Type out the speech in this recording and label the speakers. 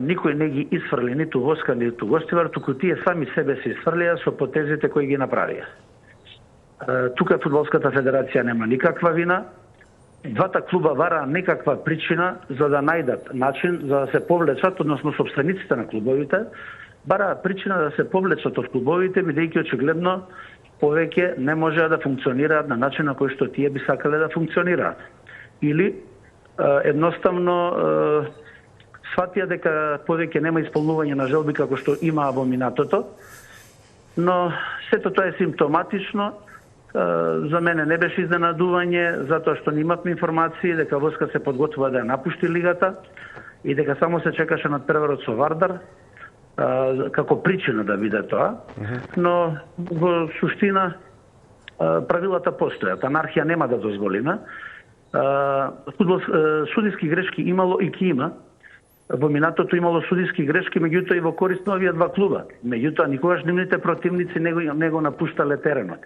Speaker 1: Никој не ги исфрли ниту Воска, ниту Гостивар, туку тие сами себе се исфрлија со потезите кои ги направија. Тука Фудбалската федерација нема никаква вина. Двата клуба бараа некаква причина за да најдат начин за да се повлечат, односно сопствениците на клубовите, бараа причина да се повлечат од клубовите, бидејќи очигледно повеќе не можеа да функционираат на начин на кој што тие би сакале да функционираат. Или едноставно сватија дека повеќе нема исполнување на желби како што имаа во минатото, но сето тоа е симптоматично. За мене не беше изненадување, затоа што немавме информации дека Воска се подготвува да ја напушти лигата и дека само се чекаше на преварот со Вардар како причина да биде тоа, но во суштина правилата постојат. Анархија нема да дозволиме. Судиски грешки имало и ки има. Во минатото имало судиски грешки, меѓутоа и во корист на овие два клуба. Меѓутоа никогаш нивните противници не го напуштале теренот.